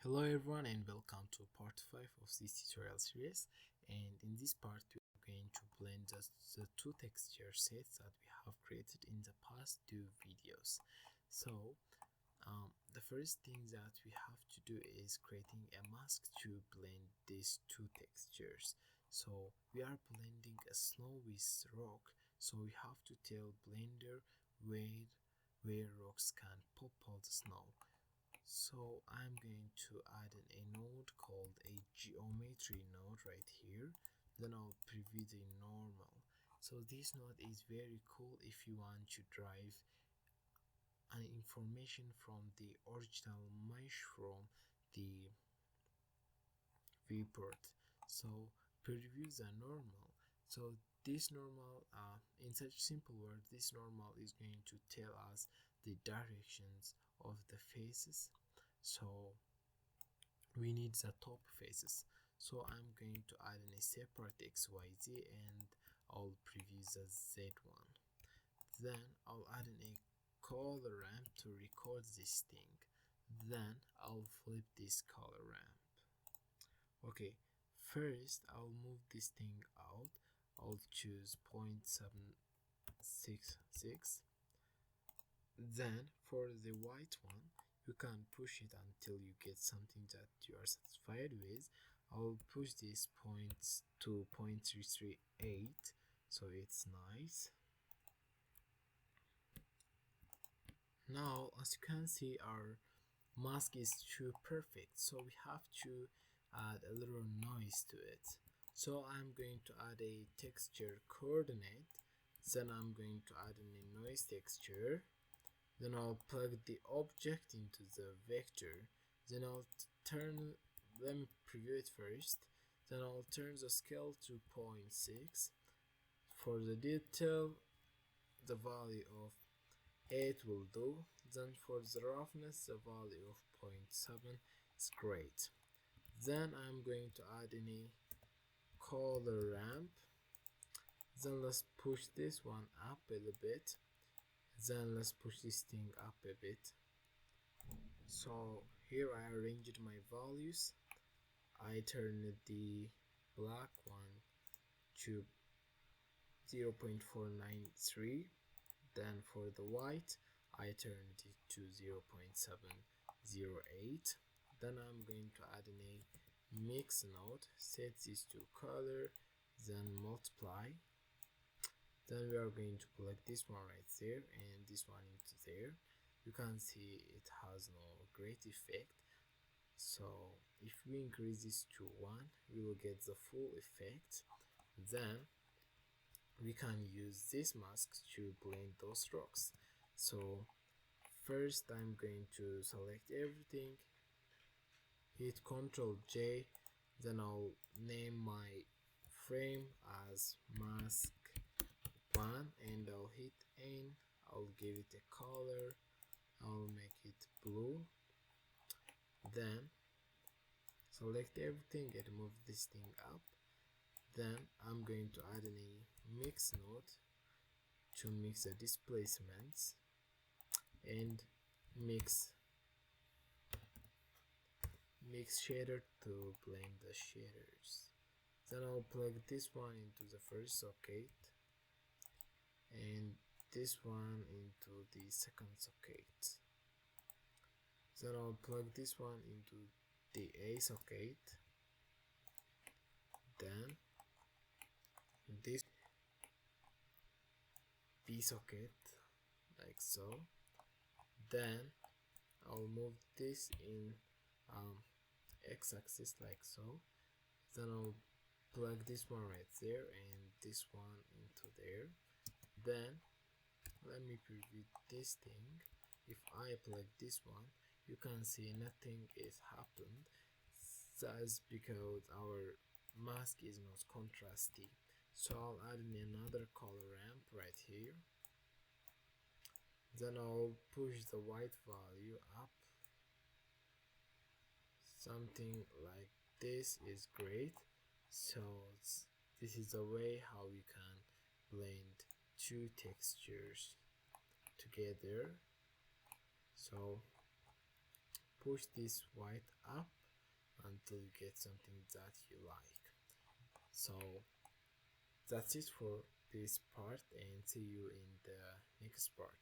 Hello everyone and welcome to part 5 of this tutorial series, and in this part we are going to blend the two texture sets that we have created in the past two videos. So the first thing that we have to do is creating a mask to blend these two textures. So we are blending a snow with rock, so we have to tell Blender where rocks can pop out the snow. So I'm going to add a node called a geometry node right here. Then I'll preview the normal. So this node is very cool if you want to drive an information from the original mesh from the viewport. So preview the normal. So this normal, in such simple words, this normal is going to tell us the directions of the faces. So we need the top faces. So I'm going to add in a separate XYZ and I'll preview the Z one. Then I'll add in a color ramp to record this thing. Then I'll flip this color ramp. Okay, first I'll move this thing out. I'll choose 0.766. Then for the white one, you can push it until you get something that you are satisfied with. I'll push this points to 0.338, so it's nice. Now as you can see, our mask is too perfect, so we have to add a little noise to it. So I'm going to add a texture coordinate, then I'm going to add in a noise texture. Then I'll plug the object into the vector. Then I'll let me preview it first. Then I'll turn the scale to 0.6. For the detail, the value of 8 will do. Then for the roughness, the value of 0.7 is great. Then I'm going to add in a color ramp. Then let's push this one up a little bit. Then let's push this thing up a bit. So here I arranged my values. I turned the black one to 0.493. Then for the white I turned it to 0.708. Then I'm going to add in a mix node, set this to color, then multiply. Then we are going to plug this one right there and this one into there. You can see it has no great effect. So if we increase this to 1, we will get the full effect. Then we can use this mask to blend those rocks. So first I'm going to select everything, hit Ctrl J, then I'll name my frame as mask 1 and I'll hit N. I'll give it a color, I'll make it blue. Then select everything and move this thing up. Then I'm going to add in a mix node to mix the displacements and mix shader to blend the shaders. Then I'll plug this one into the first socket and this one into the second socket. Then I'll plug this one into the A socket, then this B socket like so. Then I'll move this in x-axis like so. Then I'll plug this one right there and this one into there. Then let me preview this thing. If I plug this one, you can see nothing is happened. That's because our mask is not contrasty. So I'll add in another color ramp right here. Then I'll push the white value up. Something like this is great. So this is a way how you can blend two textures together. So push this white up until you get something that you like. So that's it for this part, and see you in the next part.